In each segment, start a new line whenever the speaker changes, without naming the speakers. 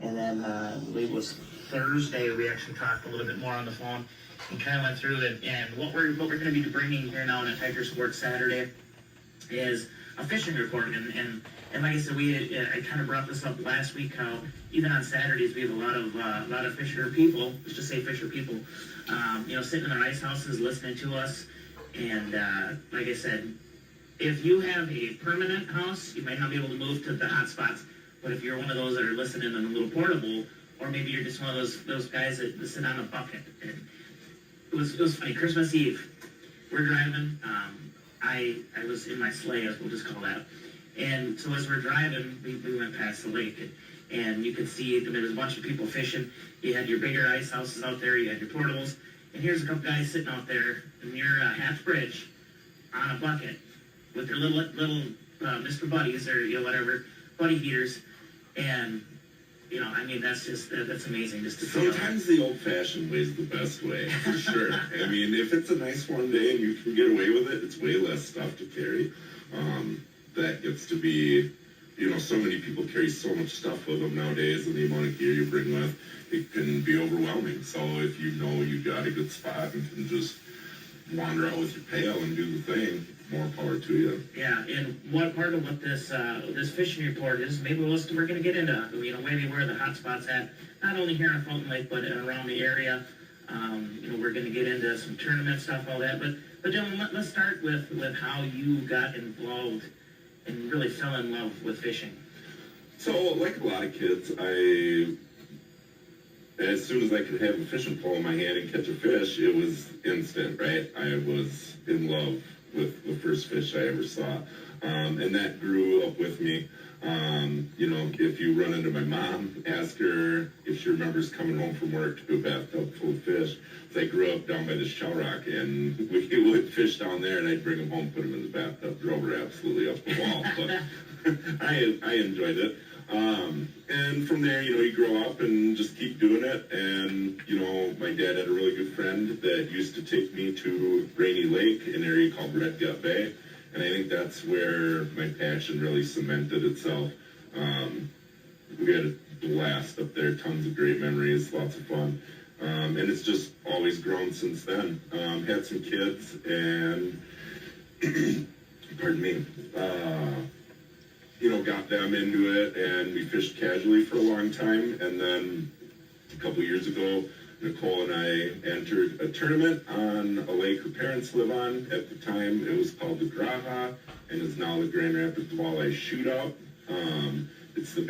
And then I believe it was Thursday we actually talked a little bit more on the phone and kind of went through it. And what we're going to be bringing here now on a Tiger Sports Saturday is a fishing report. And like I said, I kind of brought this up last week how even on Saturdays we have a lot of fisher people, let's just say fisher people, sitting in their ice houses listening to us. And like I said, if you have a permanent house, you might not be able to move to the hot spots. But if you're one of those that are listening on a little portable, or maybe you're just one of those guys that sit on a bucket. And it was funny. Christmas Eve, we're driving. I was in my sleigh, as we'll just call that. And so as we're driving, we went past the lake, and you could see there was a bunch of people fishing. You had your bigger ice houses out there. You had your portables. And here's a couple guys sitting out there near Half Bridge on a bucket with their little Mr. Buddies or whatever, buddy heaters. And, that's amazing just to see.
Sometimes the old-fashioned way is the best way, for sure. I mean, if it's a nice warm day and you can get away with it, it's way less stuff to carry. That gets to be, so many people carry so much stuff with them nowadays, and the amount of gear you bring with, it can be overwhelming. So if you know you got a good spot and can just wander out with your pail and do the thing, more power to you.
Yeah, and one part of what this fishing report is, maybe we're going to get into, maybe where the hot spots at, not only here in Fountain Lake, but around the area. We're going to get into some tournament stuff, all that. But Dylan, let's start with how you got involved and really fell in love with fishing.
So, like a lot of kids, as soon as I could have a fishing pole in my hand and catch a fish, it was instant, right? I was in love with the first fish I ever saw. And that grew up with me. If you run into my mom, ask her if she remembers coming home from work to a bathtub full of fish. So I grew up down by the Shell Rock, and we would fish down there, and I'd bring them home, put them in the bathtub, drove her absolutely up the wall. But I enjoyed it. And from there, you grow up and just keep doing it. And, my dad had a really good friend that used to take me to Rainy Lake, an area called Red Gut Bay. And I think that's where my passion really cemented itself. We had a blast up there, tons of great memories, lots of fun. And it's just always grown since then. Had some kids and, pardon me, got them into it, and we fished casually for a long time. And then a couple years ago, Nicole and I entered a tournament on a lake her parents live on. At the time, it was called the Graha, and is now the Grand Rapids Walleye Shootout. It's the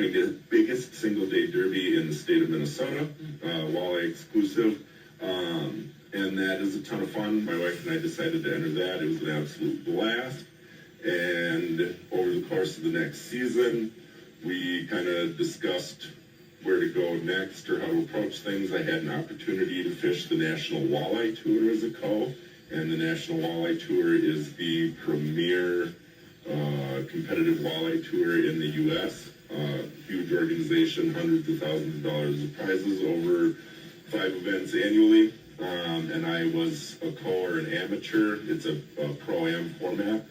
biggest single-day derby in the state of Minnesota, walleye exclusive. And that is a ton of fun. My wife and I decided to enter that. It was an absolute blast. And over the course of the next season, we kind of discussed where to go next or how to approach things. I had an opportunity to fish the National Walleye Tour as a co, and the National Walleye Tour is the premier competitive walleye tour in the U.S. Huge organization, hundreds of thousands of dollars of prizes over 5 events annually. And I was a co or an amateur. It's a pro-am format.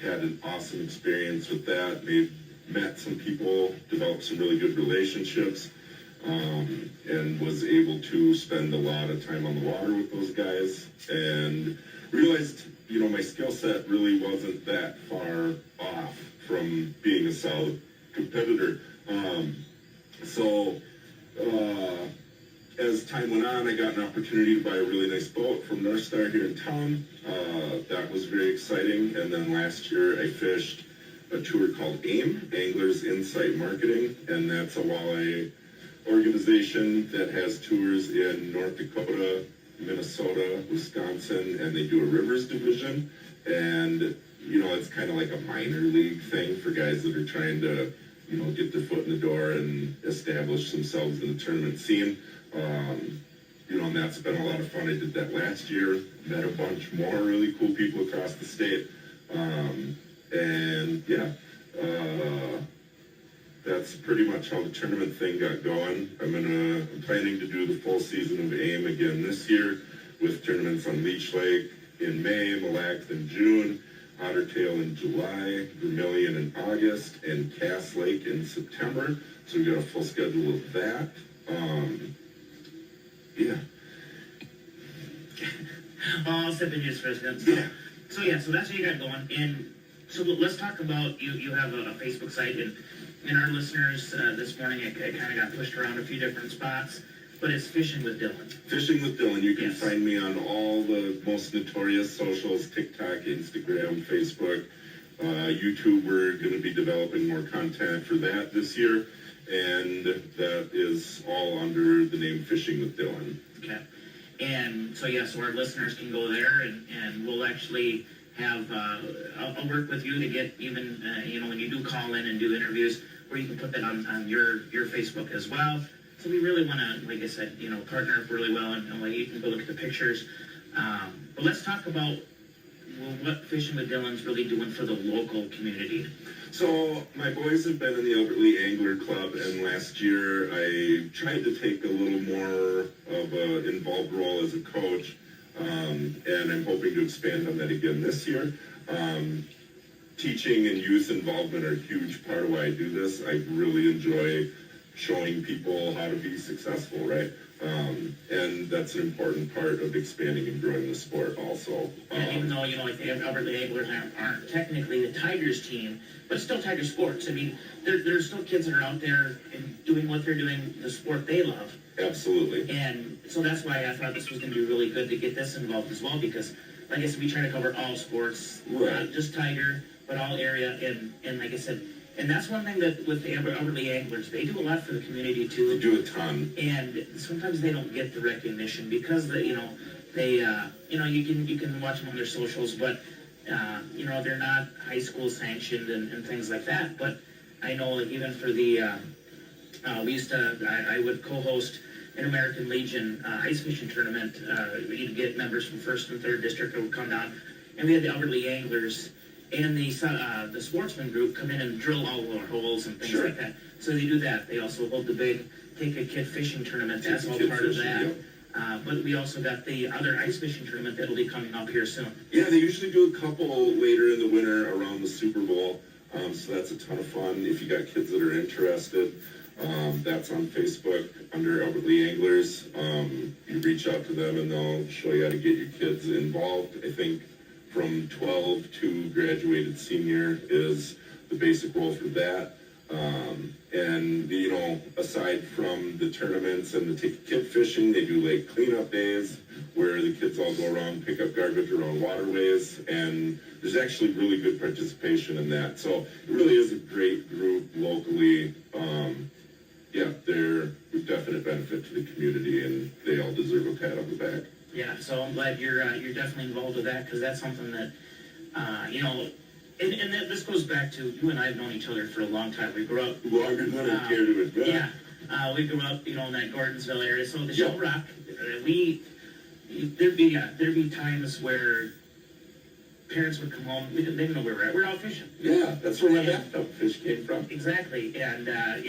Had an awesome experience with that. Met some people, developed some really good relationships, and was able to spend a lot of time on the water with those guys, and realized, my skill set really wasn't that far off from being a solid competitor. As time went on, I got an opportunity to buy a really nice boat from North Star here in town. That was very exciting. And then last year I fished a tour called AIM, Anglers Insight Marketing, and that's a walleye organization that has tours in North Dakota, Minnesota, Wisconsin, and they do a rivers division. And, it's kind of like a minor league thing for guys that are trying to, get their foot in the door and establish themselves in the tournament scene. And that's been a lot of fun. I did that last year, met a bunch more really cool people across the state. That's pretty much how the tournament thing got going. I'm planning to do the full season of AIM again this year with tournaments on Leech Lake in May, Mille Lacs in June, Ottertail in July, Vermilion in August, and Cass Lake in September. So we got a full schedule of that. Yeah.
I'll step in just for a second. So that's what you got going. And so let's talk about, you have a Facebook site, and our listeners this morning, it kind of got pushed around a few different spots, but it's Fishing with Dylan.
Fishing with Dylan. You can find me on all the most notorious socials, TikTok, Instagram, Facebook, YouTube. We're going to be developing more content for that this year, and that is all under the name Fishing with Dylan.
Okay. And so our listeners can go there, and we'll actually have, I'll work with you to get even, when you do call in and do interviews, where you can put that on your Facebook as well. So we really want to, like I said, partner up really well, and you can go look at the pictures. But let's talk about what Fishing with Dylan's really doing for the local community.
So my boys have been in the Elderly Angler Club, and last year I tried to take a little more of an involved role as a coach, and I'm hoping to expand on that again this year. Teaching and youth involvement are a huge part of why I do this. I really enjoy showing people how to be successful, right? And that's an important part of expanding and growing the sport also.
And even though, like the Elderly Anglers aren't technically the Tigers team, but it's still Tiger sports. I mean, there's still kids that are out there and doing what they're doing, the sport they love.
Absolutely.
And so that's why I thought this was going to be really good to get this involved as well, because like I said, we try to cover all sports,
right.
Not just Tiger, but all area. And like I said, and that's one thing that with the Elderly Anglers, they do a lot for the community too.
They do a ton.
And sometimes they don't get the recognition because you can watch them on their socials, but they're not high school sanctioned and things like that. But I know, like, even for the I would co-host an American Legion ice fishing tournament. You'd get members from 1st and 3rd district that would come down, and we had the Elderly Anglers and the sportsman group come in and drill all of our holes and things like that. So they do that. They also hold the big Take a Kid fishing tournament. That's all part of that. But we also got the other ice fishing tournament that'll be coming up here soon.
Yeah, they usually do a couple later in the winter around the Super Bowl. So that's a ton of fun. If you got kids that are interested, that's on Facebook under Elderly Anglers. You reach out to them and they'll show you how to get your kids involved. I think from 12 to graduated senior is the basic role for that. And aside from the tournaments and the Take a Kid fishing, they do lake cleanup days where the kids all go around, pick up garbage around waterways, and there's actually really good participation in that. So it really is a great group locally. They're a definite benefit to the community, and they all deserve a pat on the back.
Yeah, so I'm glad you're definitely involved with that, because that's something that, and this goes back to, you and I have known each other for a long time. We grew up...
Longer than I care to admit.
Yeah, we grew up, in that Gordonsville area. So the Shell Rock, there'd be times where parents would come home, they didn't know where we were at. We were out fishing.
Yeah, that's where my bathtub fish came from.
Exactly. And,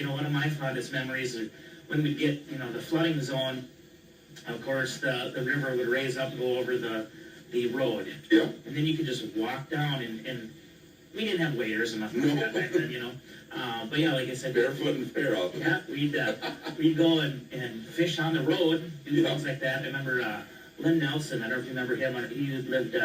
one of my fondest memories is when we'd get, the flooding zone. Of course, the river would raise up and go over the road.
Yeah.
And then you could just walk down, and we didn't have waders and nothing like that back then, But yeah, like I said,
barefoot and fair out there.
Yeah, we'd go and fish on the road, do things like that. I remember Lynn Nelson. I don't know if you remember him. He lived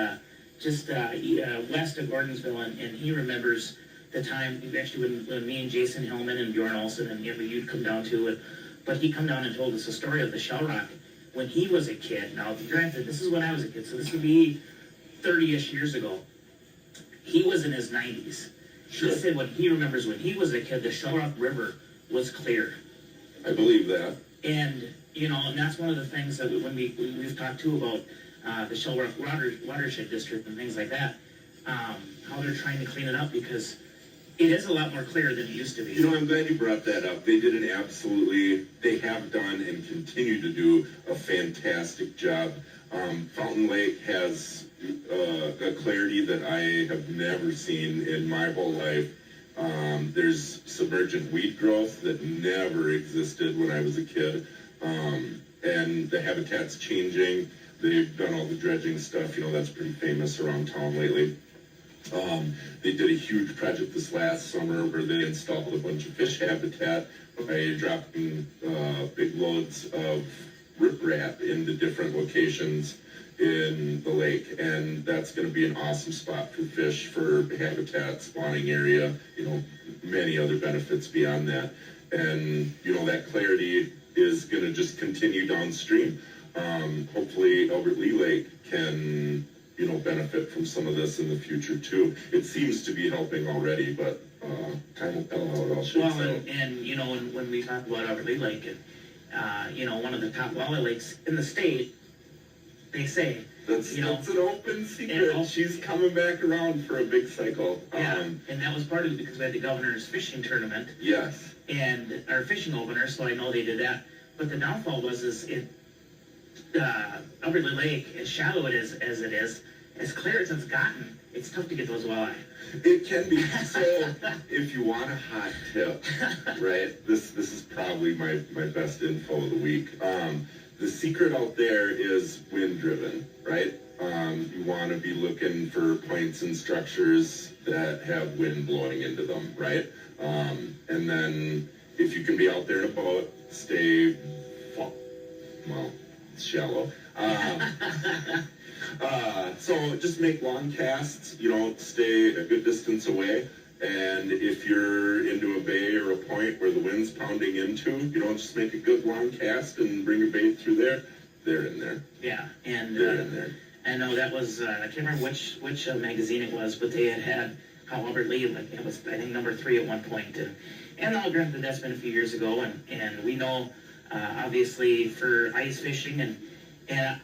just west of Gordonsville, and he remembers the time actually when me and Jason Hillman and Bjorn Olsen and you'd come down to it. But he come down and told us a story of the Shell Rock when he was a kid. Now, granted, this is when I was a kid, so this would be 30-ish years ago. He was in his 90s. He said when he remembers when he was a kid, the Shell Rock River was clear.
I believe that.
And, and that's one of the things that when we've talked too about the Shell Rock Watershed District and things like that, how they're trying to clean it up, because it is a lot more clear than it used to be.
I'm glad you brought that up. They did they have done and continue to do a fantastic job. Fountain Lake has a clarity that I have never seen in my whole life. There's submergent weed growth that never existed when I was a kid. And the habitat's changing. They've done all the dredging stuff. That's pretty famous around town lately. They did a huge project this last summer where they installed a bunch of fish habitat by dropping big loads of riprap into different locations in the lake, and that's going to be an awesome spot for fish, for habitat, spawning area, many other benefits beyond that. And, that clarity is going to just continue downstream. Hopefully Albert Lee Lake can, benefit from some of this in the future too. It seems to be helping already, but time will tell how it all shakes out.
And when we talk about Albert Lee Lake, one of the top walleye lakes in the state, they say,
that's an open secret. She's coming back around for a big cycle.
Yeah, and that was partly because we had the governor's fishing tournament.
Yes.
And our fishing opener, so I know they did that. But the downfall was Albert Lee Lake, as shallow it is as it is, as clear as it's gotten, it's tough to get those walleye.
It can be. So if you want a hot tip, right, this is probably my best info of the week. The secret out there is wind driven, right? You want to be looking for points and structures that have wind blowing into them, right? And then if you can be out there in a boat, stay, it's shallow. So just make long casts, stay a good distance away. And if you're into a bay or a point where the wind's pounding into, just make a good long cast and bring your bait through there. They're in there.
Yeah, and
they're in there.
I know that was, I can't remember which magazine it was, but they had how Albert Lee, it was, I think, number 3 at one point. And I'll grant that that's been a few years ago, and we know, obviously, for ice fishing, and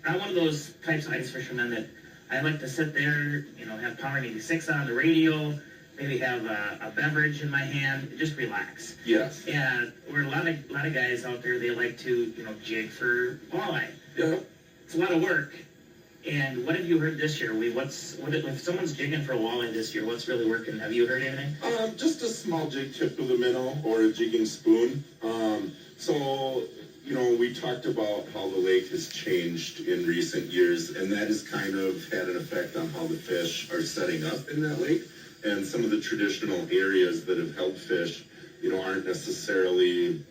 I'm one of those types of ice fishermen that I like to sit there, have Power96 on the radio, maybe have a beverage in my hand, just relax.
Yes.
And we're a lot of guys out there, they like to, jig for walleye.
Yeah.
It's a lot of work. And what have you heard this year? If someone's jigging for a walleye this year, what's really working? Have you heard anything?
Just a small jig tip with a minnow or a jigging spoon. So we talked about how the lake has changed in recent years, and that has kind of had an effect on how the fish are setting up in that lake. And some of the traditional areas that have held fish, aren't necessarily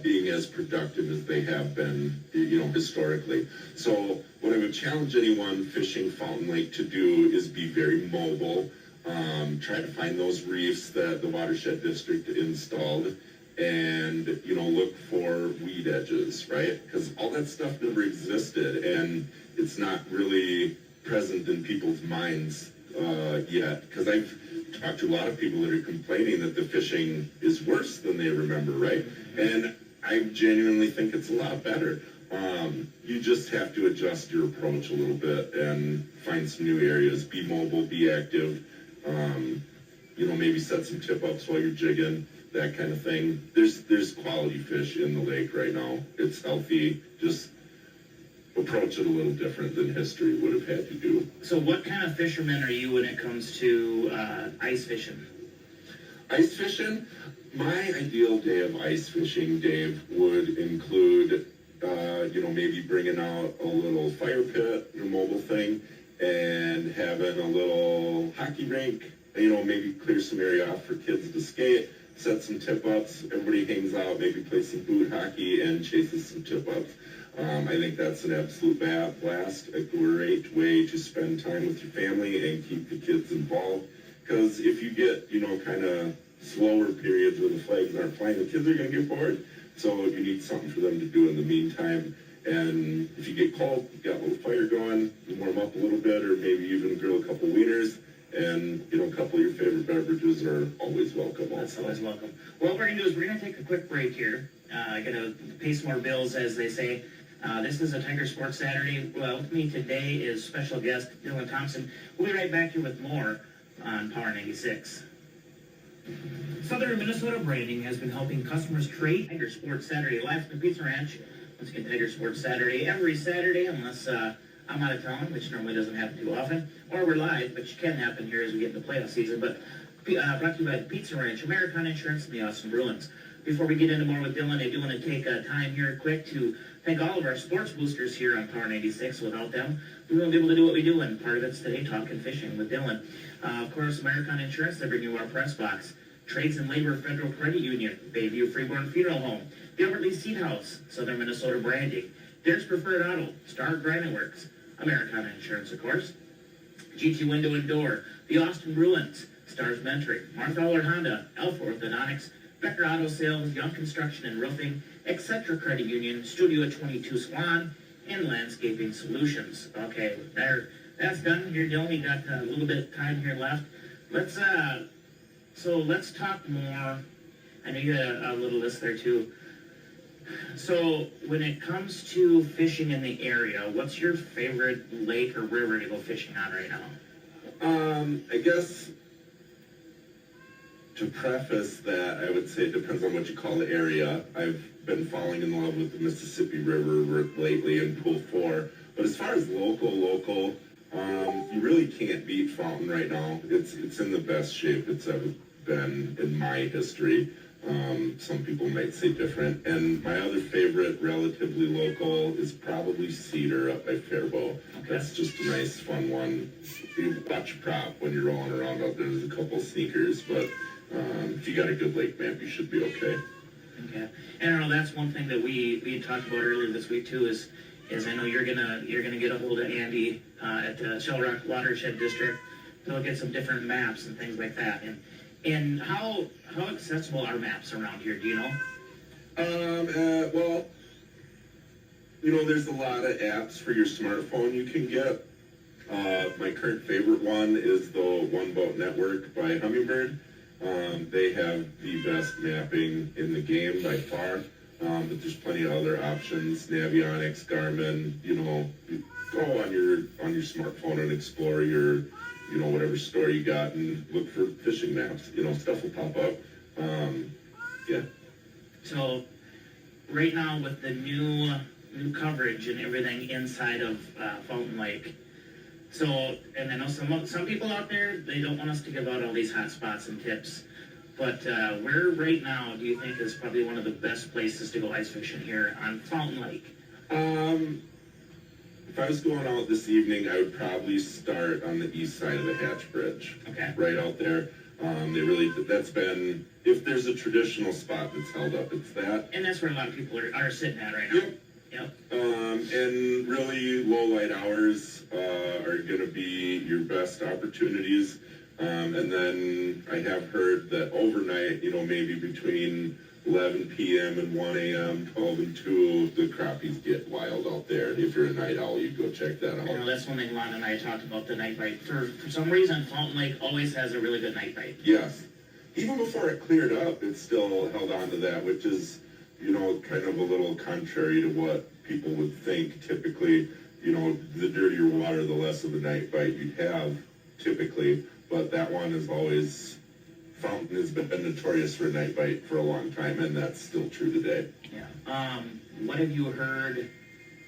being as productive as they have been, historically. So what I would challenge anyone fishing Fountain Lake to do is be very mobile. Try to find those reefs that the watershed district installed, and look for weed edges, right? Because all that stuff never existed, and it's not really present in people's minds yet. Because I've talked to a lot of people that are complaining that the fishing is worse than they remember, right? And I genuinely think it's a lot better. You just have to adjust your approach a little bit and find some new areas. Be mobile, be active. Maybe set some tip-ups while you're jigging, that kind of thing. There's quality fish in the lake right now. It's healthy. Just approach it a little different than history would have had to do.
So what kind of fisherman are you when it comes to ice fishing?
Ice fishing? My ideal day of ice fishing, Dave, would include, maybe bringing out a little fire pit, a mobile thing, and having a little hockey rink, maybe clear some area off for kids to skate, set some tip-ups, everybody hangs out, maybe play some boot hockey and chases some tip-ups. I think that's an absolute blast, a great way to spend time with your family and keep the kids involved. Because if you get, kind of slower periods where the flags aren't flying, the kids are going to get bored. So you need something for them to do in the meantime. And if you get cold, you've got a little fire going, you warm up a little bit, or maybe even grill a couple wieners. And, a couple of your favorite beverages are always welcome also.
That's always welcome. Well, what we're going to do is we're going to take a quick break here. Going to pay some more bills, as they say. This is a Tiger Sports Saturday. Well, with me today is special guest Dylan Thompson. We'll be right back here with more on Power 96. Southern Minnesota Branding has been helping customers trade Tiger Sports Saturday live from the Pizza Ranch. Once again, Tiger Sports Saturday every Saturday, unless I'm out of town, which normally doesn't happen too often, or we're live, which can happen here as we get into playoff season. But brought to you by the Pizza Ranch, American Insurance, and the Austin Bruins. before we get into more with Dylan, I do want to take time here quick to thank all of our sports boosters here on Power 96. Without them, we wouldn't be able to do what we do, and part of it's today talking fishing with Dylan. Of course, American Insurance, they bring you our press box. Trades and Labor Federal Credit Union, Bayview Freeborn Funeral Home, Gilbert Lee Seed House, Southern Minnesota Branding, Derek's Preferred Auto, Star Granite Works, American Insurance, of course, GT Window and Door, the Austin Bruins, Stars Mentoring, Martha Allard Honda, Alpha Orthodontics, Becker Auto Sales, Young Construction and Roofing, Etc. Credit Union, Studio 22 Swan, and Landscaping Solutions. Okay, that's done here, Dylan. We got a little bit of time here left. Let's talk more. I know you had a little list there too. So when it comes to fishing in the area, what's your favorite lake or river to go fishing on right now?
I guess to preface that, I would say it depends on what you call the area. I've been falling in love with the Mississippi River lately in Pool 4. But as far as local, you really can't beat Fountain right now. It's in the best shape it's ever been in my history. Some people might say different. And my other favorite, relatively local, is probably Cedar up by Faribault. Okay. That's just a nice, fun one. You watch your prop when you're rolling around out there. There's a couple sneakers, but if you got a good lake map, you should be okay.
Okay. And I know that's one thing that we had talked about earlier this week too. Is I know you're gonna get a hold of Andy at the Shell Rock Watershed District to look at some different maps and things like that. And how accessible are maps around here? Do you know?
Well, there's a lot of apps for your smartphone you can get. My current favorite one is the One Boat Network by Humminbird. They have the best mapping in the game by far. But there's plenty of other options. Navionics, Garmin. Go on your smartphone and explore your whatever store you got and look for fishing maps. Stuff will pop up. Yeah.
So right now with the new coverage and everything inside of Fountain Lake, and I know some people out there, they don't want us to give out all these hot spots and tips, but where right now do you think is probably one of the best places to go ice fishing here on Fountain Lake?
If I was going out this evening, I would probably start on the east side of the Hatch Bridge.
Okay.
Right out there. That's been, if there's a traditional spot that's held up, it's that.
And that's where a lot of people are sitting at right now.
Yep. And really low light hours are going to be your best opportunities. And then I have heard that overnight, maybe between 11 p.m. and 1 a.m., 12 and 2, the crappies get wild out there. If you're a night owl, you go check that out.
That's one thing Lon and I talked about, the night bite. For some reason, Fountain Lake always has a really good night bite.
Yes. Even before it cleared up, it still held on to that, which is, kind of a little contrary to what people would think. Typically, the dirtier water, the less of the night bite you'd have, typically. But that one is always... Fountain has been notorious for a night bite for a long time, and that's still true today.
Yeah. What have you heard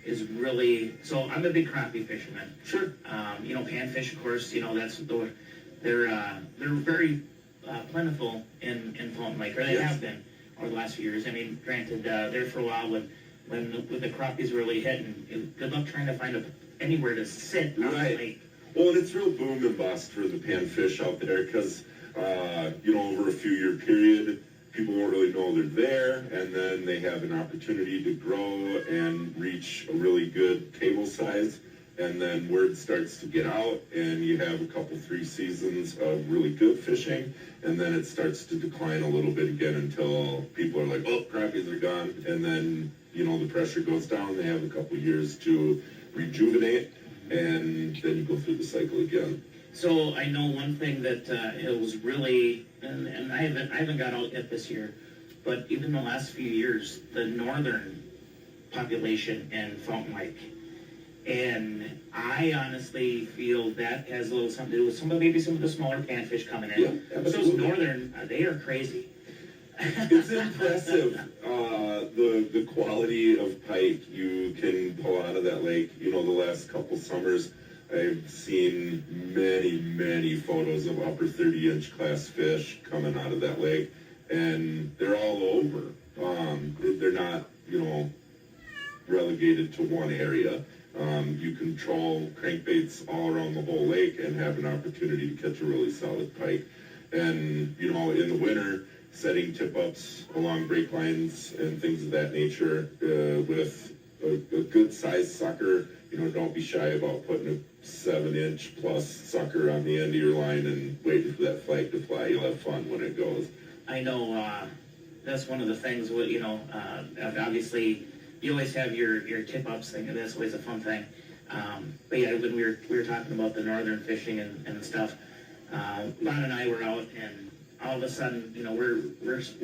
is really... So I'm a big crappie fisherman.
Sure.
Panfish, of course, they're very plentiful in Fountain Lake, or they have been over the last few years. I mean, granted, there for a while when the crappies really hit, and good luck trying to find anywhere to sit on the lake.
Well, and it's real boom and bust for the panfish out there, because... over a few-year period, people won't really know they're there, and then they have an opportunity to grow and reach a really good table size, and then word starts to get out, and you have a couple, 3 seasons of really good fishing, and then it starts to decline a little bit again until people are like, oh, crappies are gone, and then, the pressure goes down. They have a couple years to rejuvenate, and then you go through the cycle again.
So I know one thing that it was really, and I haven't got out yet this year, but even the last few years, the northern population in Fountain Lake, and I honestly feel that has a little something to do with some of the smaller panfish coming in.
Yeah,
but those northern, they are crazy.
It's impressive, the quality of pike you can pull out of that lake. The last couple summers, I've seen many, many photos of upper 30-inch class fish coming out of that lake, and they're all over. They're not, relegated to one area. You control crankbaits all around the whole lake and have an opportunity to catch a really solid pike. And, in the winter, setting tip-ups along break lines and things of that nature with a good-sized sucker. Don't be shy about putting a 7-inch plus sucker on the end of your line and waiting for that flag to fly. You'll have fun when it goes.
I know that's one of the things, obviously, you always have your tip-ups thing, and that's always a fun thing. But yeah, when we were talking about the northern fishing and stuff, Lon and I were out, and all of a sudden, we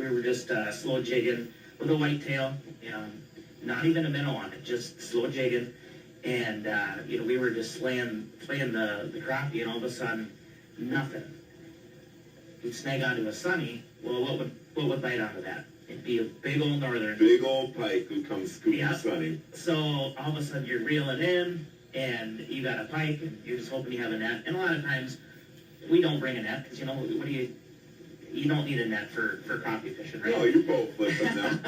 were just slow jigging with a whitetail, not even a minnow on it, just slow jigging, and we were just playing the crappie, and all of a sudden, nothing. We'd snag onto a sunny. Well, what would bite onto that? It'd be a big old northern.
Big old pike who comes scooping sunny.
So all of a sudden you're reeling in, and you got a pike, and you're just hoping you have a net. And a lot of times we don't bring a net because you don't need a net for crappie fishing, right?
No, you're both flipping them.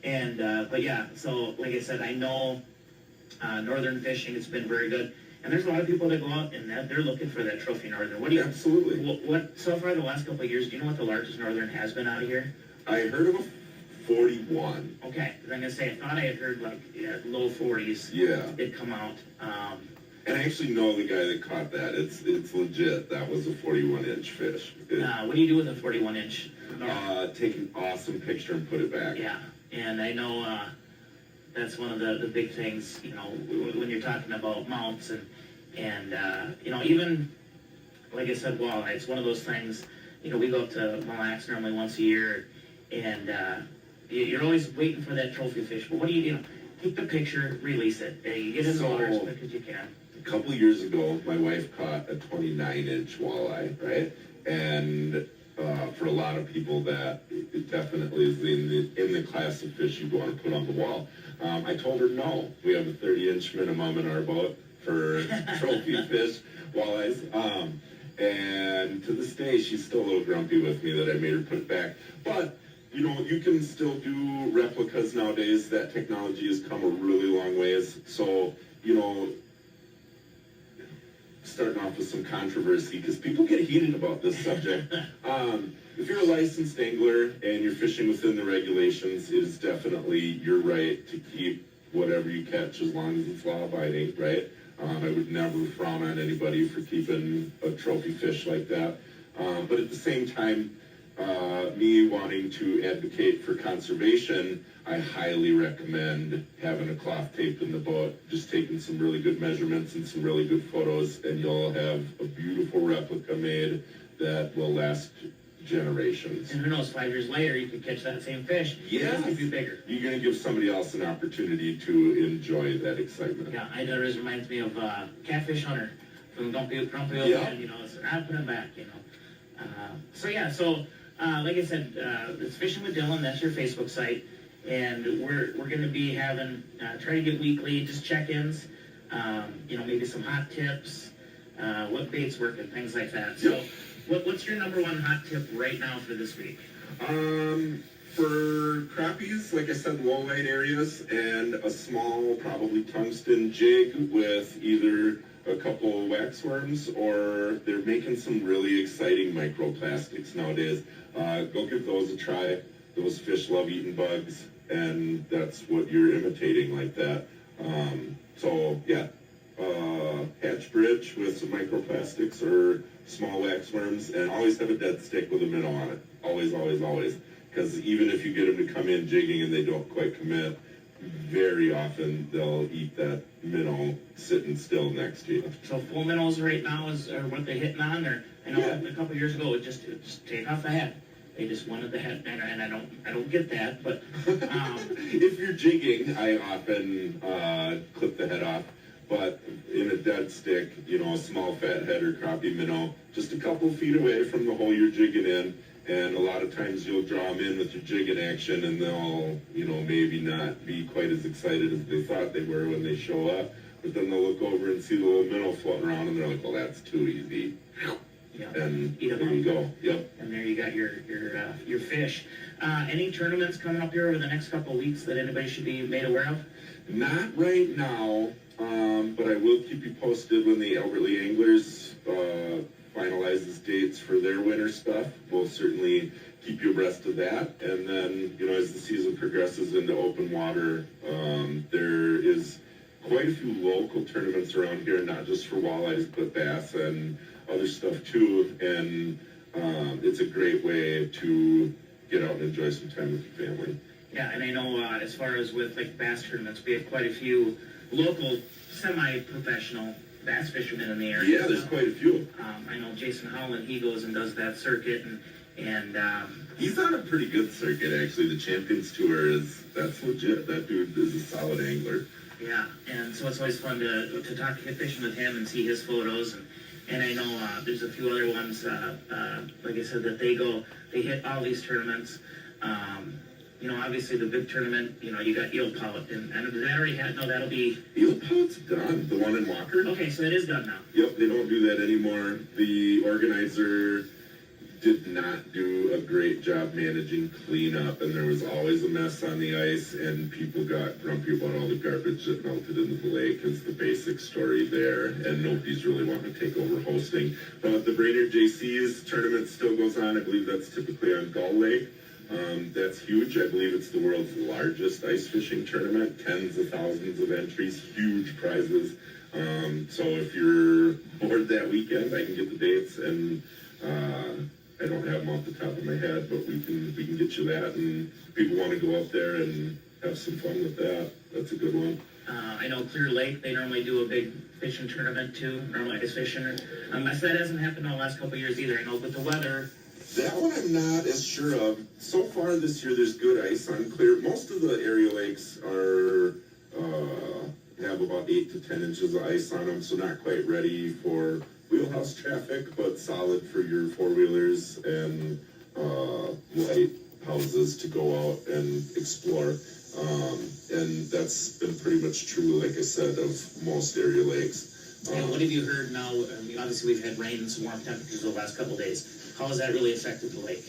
And but yeah, so like I said, I know northern fishing has been very good. And there's a lot of people that go out and they're looking for that trophy northern. What do you?
Absolutely.
What so far the last couple of years? Do you know what the largest northern has been out of here?
I heard of a 41.
Okay, because I'm gonna say I thought I had heard low 40s.
Yeah.
It'd come out.
And I actually know the guy that caught that. It's legit. That was a 41-inch fish.
What do you do with a 41-inch?
Take an awesome picture and put it back.
Yeah, and I know. That's one of the big things, when you're talking about mounts and even, like I said, walleye, it's one of those things, we go up to Mille Lacs normally once a year, and you're always waiting for that trophy fish, but what do you do? Take the picture, release it. You get in the water as quick as you can.
A couple of years ago, my wife caught a 29-inch walleye, right? And for a lot of people, that it definitely is in the class of fish you want to put on the wall. I told her no. We have a 30-inch minimum in our boat for trophy fish, walleyes. And to this day, she's still a little grumpy with me that I made her put it back. But, you can still do replicas nowadays. That technology has come a really long ways. So, starting off with some controversy, because people get heated about this subject. If you're a licensed angler and you're fishing within the regulations, it is definitely your right to keep whatever you catch as long as it's law-abiding, right? I would never frown on anybody for keeping a trophy fish like that. But at the same time, me wanting to advocate for conservation, I highly recommend having a cloth tape in the boat, just taking some really good measurements and some really good photos, and you'll have a beautiful replica made that will last generations.
And who knows, 5 years later, you could catch that same fish.
Yeah.
It could be bigger.
You're going to give somebody else an opportunity to enjoy that excitement.
Yeah, it always reminds me of Catfish Hunter from Grumpy Old Man, so I put him back, like I said, it's Fishing with Dylan, that's your Facebook site, and we're going to be having, try to get weekly, just check-ins, maybe some hot tips, what bait's working, things like that. So, what's your number one hot tip right now for this week?
For crappies, like I said, low light areas and a small, probably tungsten jig with either a couple wax worms, or they're making some really exciting microplastics nowadays. Go give those a try. Those fish love eating bugs, and that's what you're imitating like that. Hatch bridge with some microplastics or small wax worms, and always have a dead stick with a minnow on it. Always, always, always. Because even if you get them to come in jigging and they don't quite commit, very often they'll eat that minnow sitting still next to you.
So full minnows right now are what they're hitting on, or I know a couple of years ago it just take off the head. They just wanted the head, and I don't get that, but
if you're jigging, I often clip the head off. But in a dead stick, a small fat head or crappie minnow, just a couple feet away from the hole you're jigging in. And a lot of times you'll draw them in with your jigging action, and they'll, maybe not be quite as excited as they thought they were when they show up. But then they'll look over and see the little minnow floating around, and they're like, well, that's too easy.
Yeah.
and
Eat 'em
there you
up.
go. Yep.
And there you got your fish. Any tournaments coming up here over the next couple of weeks that anybody should be made aware of?
Not right now, but I will keep you posted when the Elderly Anglers finalizes dates for their winter stuff. We'll certainly keep you abreast of that. And then, as the season progresses into open water, there is quite a few local tournaments around here, not just for walleyes, but bass and other stuff too. And it's a great way to get out and enjoy some time with your family.
Yeah, and I know as far as with like bass tournaments, we have quite a few local, semi-professional bass fishermen in the area.
Yeah, there's quite a few.
I know Jason Howland, he goes and does that circuit, and
he's on a pretty good circuit actually. The Champions Tour that's legit. That dude is a solid angler.
yeah, and so it's always fun to talk fishing with him and see his photos, and I know there's a few other ones, like I said, that they hit all these tournaments. Obviously the big tournament, you got Eel Pout, and does that already have, no, that'll be...
Eel Pout's done, the one in Walker.
Okay, so it is done now.
Yep, they don't do that anymore. The organizer did not do a great job managing cleanup, and there was always a mess on the ice, and people got grumpy about all the garbage that melted into the lake, is the basic story there, and nobody's really wanting to take over hosting. But the Brainerd JC's tournament still goes on. I believe that's typically on Gull Lake. That's huge. I believe it's the world's largest ice fishing tournament. Tens of thousands of entries, huge prizes. So if you're bored that weekend, I can get the dates, and I don't have them off the top of my head, but we can get you that. And if people want to go up there and have some fun with that, that's a good one.
I know Clear Lake, they normally do a big fishing tournament too, normal ice fishing. That hasn't happened in the last couple of years either. I know with the weather.
That one I'm not as sure of. So far this year, there's good ice on Clear. Most of the area lakes have about 8 to 10 inches of ice on them, so not quite ready for wheelhouse traffic, but solid for your four-wheelers and light houses to go out and explore. And that's been pretty much true, like I said, of most area lakes.
And what have you heard now? Obviously, we've had rain and some warm temperatures the last couple of days. How has that really affected the lake?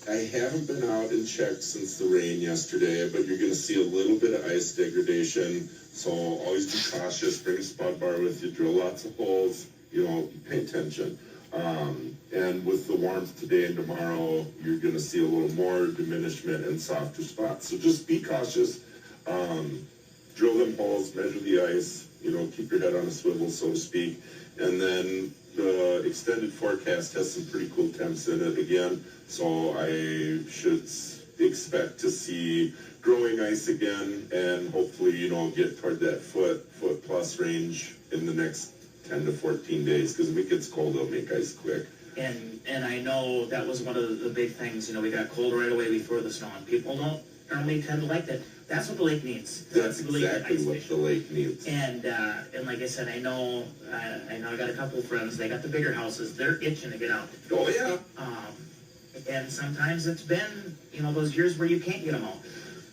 I haven't been out and checked since the rain yesterday, but you're going to see a little bit of ice degradation. So always be cautious. Bring a spud bar with you. Drill lots of holes. Pay attention. And with the warmth today and tomorrow, you're going to see a little more diminishment and softer spots. So just be cautious. Drill them holes. Measure the ice. Keep your head on a swivel, so to speak. And then the extended forecast has some pretty cool temps in it again, so I should expect to see growing ice again, and hopefully, get toward that foot plus range in the next 10 to 14 days, because if it gets cold, it'll make ice quick.
And I know that was one of the big things, we got cold right away before the snow, and people don't normally tend to like that. That's what the lake needs.
That's exactly what the lake needs.
And like I said, I know I got a couple of friends, they got the bigger houses, they're itching to get out.
Oh, yeah.
And sometimes it's been, those years where you can't get them out.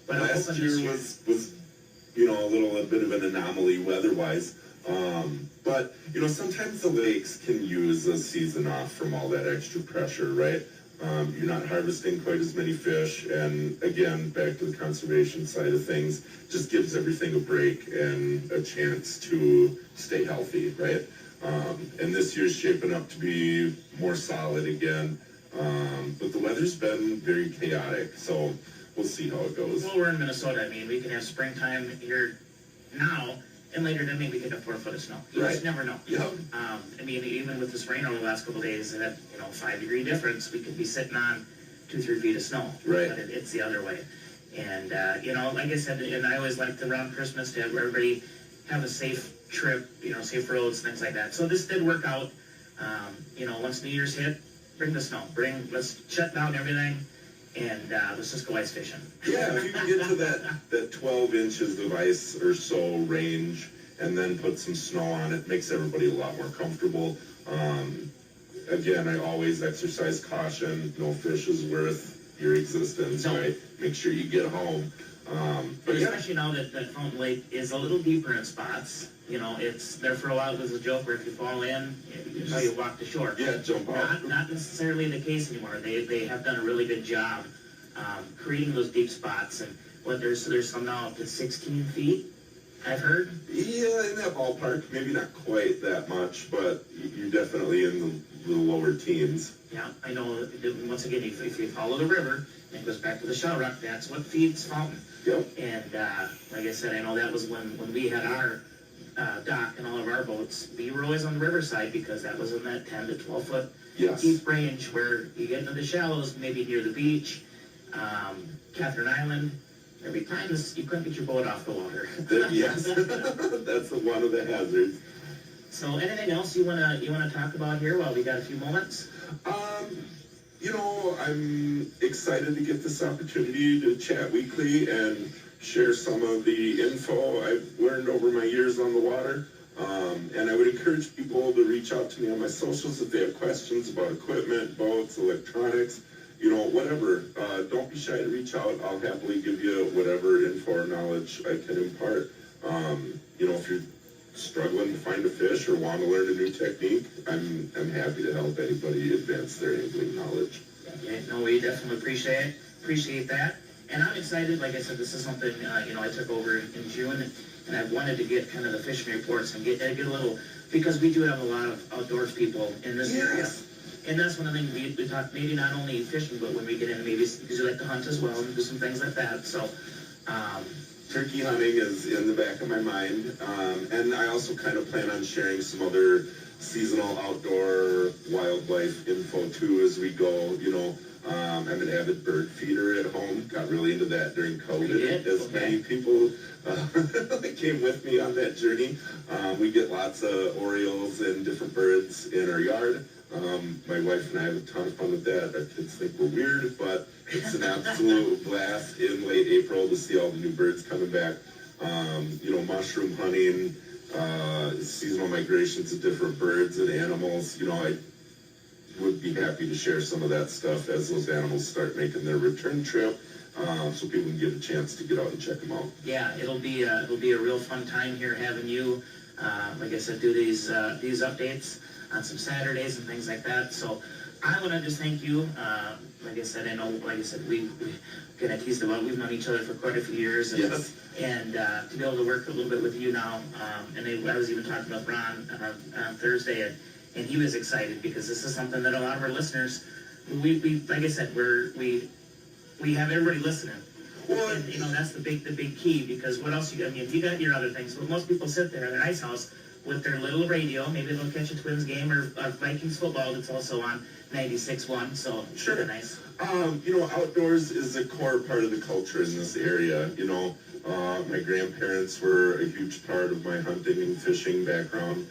But
last year was a bit of an anomaly weather-wise. But, sometimes the lakes can use a season off from all that extra pressure, right? You're not harvesting quite as many fish, and again, back to the conservation side of things, just gives everything a break and a chance to stay healthy, right? And this year's shaping up to be more solid again, but the weather's been very chaotic, so we'll see how it goes.
Well, we're in Minnesota. We can have springtime here now, and later then maybe get a 4 foot of snow. You just never know.
Yep.
Even with this rain over the last couple of days, that 5-degree difference, we could be sitting on 2-3 feet of snow.
Right.
But it's the other way. And like I said, and I always like around Christmas to have everybody have a safe trip, safe roads, things like that. So this did work out. Once New Year's hit, bring the snow. Let's shut down everything. And let's just go ice fishing.
Yeah, if you can get to that 12 inches of ice or so range, and then put some snow on it, makes everybody a lot more comfortable. Again, I always exercise caution. No fish is worth your existence,
No.
right? Make sure you get home.
But especially now that Fountain Lake is a little deeper in spots. You know, it's there for a while. It was a joke where if you fall in, you walk to shore.
Yeah, jump out.
Not necessarily the case anymore. They have done a really good job creating those deep spots. And there's some now up to 16 feet, I've heard.
Yeah, in that ballpark. Maybe not quite that much, but you're definitely in the lower teens.
Yeah, I know. Once again, if you follow the river, and it goes back to the Shell Rock, that's what feeds Fountain.
Yep.
And like I said, I know that was when we had our dock and all of our boats. We were always on the riverside because that was in that 10 to 12 foot
Yes.
deep range where you get into the shallows, maybe near the beach, Catherine Island. There'd be times you couldn't get your boat off the water.
Yes, that's one of the hazards.
So, anything else you wanna talk about here while we got a few moments?
You know, I'm excited to get this opportunity to chat weekly and share some of the info I've learned over my years on the water. And I would encourage people to reach out to me on my socials if they have questions about equipment, boats, electronics, you know, whatever. Don't be shy to reach out. I'll happily give you whatever info or knowledge I can impart. You know, if you're struggling to find a fish or want to learn a new technique, I'm happy to help anybody advance their angling knowledge.
Yeah, no, we definitely appreciate that. And I'm excited. Like I said, this is something you know, I took over in June, and I wanted to get kind of the fishing reports and get a little, because we do have a lot of outdoors people in this area. And that's one of the things we talk, maybe not only fishing, but when we get in, maybe because you like to hunt as well and do some things like that. So,
turkey hunting is in the back of my mind. And I also kind of plan on sharing some other seasonal outdoor wildlife info too as we go. You know, I'm an avid bird feeder at home. Got really into that during COVID. As many people came with me on that journey. We get lots of orioles and different birds in our yard. My wife and I have a ton of fun with that. Our kids think we're weird, but it's an absolute blast in late April to see all the new birds coming back. You know, mushroom hunting, seasonal migrations of different birds and animals. You know, I would be happy to share some of that stuff as those animals start making their return trip, so people can get a chance to get out and check them out.
yeah, it'll be a real fun time here having you, like I said, do these updates on some Saturdays and things like that. So I want to just thank you. Like I said, I know, like I said, we kind of teased about, we've known each other for quite a few years. And,
Yes.
And to be able to work a little bit with you now, and I was even talking with Ron on Thursday, and he was excited because this is something that a lot of our listeners, we like I said, we have everybody listening.
Well,
And, you know, that's the big key, because what else I mean, you got your other things, but most people sit there in their ice house with their little radio. Maybe they'll catch a Twins game or Vikings football that's also on 96.1, so
Sure.
sure, nice.
You know, outdoors is a core part of the culture in this area. You know, my grandparents were a huge part of my hunting and fishing background.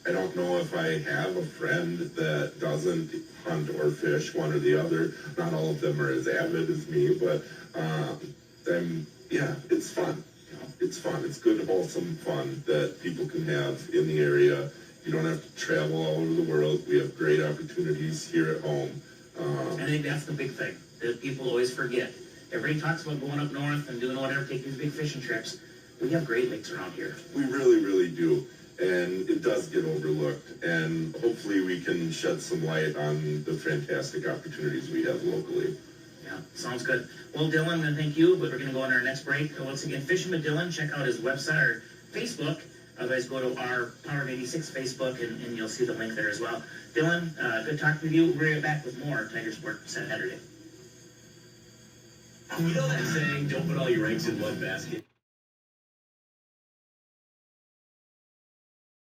I don't know if I have a friend that doesn't hunt or fish, one or the other. Not all of them are as avid as me, but yeah, it's fun. It's fun. It's good, wholesome fun that people can have in the area. You don't have to travel all over the world. We have great opportunities here at home.
I think that's the big thing that people always forget. Everybody talks about going up north and doing whatever, taking these big fishing trips. We have great lakes around here.
We really, really do. And it does get overlooked. And hopefully we can shed some light on the fantastic opportunities we have locally.
Yeah, sounds good. Well, Dylan, I'm going to thank you, but we're going to go on our next break. Once again, Fishing with Dylan. Check out his website or Facebook. Otherwise, go to our Power96 Facebook, and you'll see the link there as well. Dylan, good talking with you. We're back with more Tiger Sport Saturday.
You know that saying, don't put all your eggs in one basket?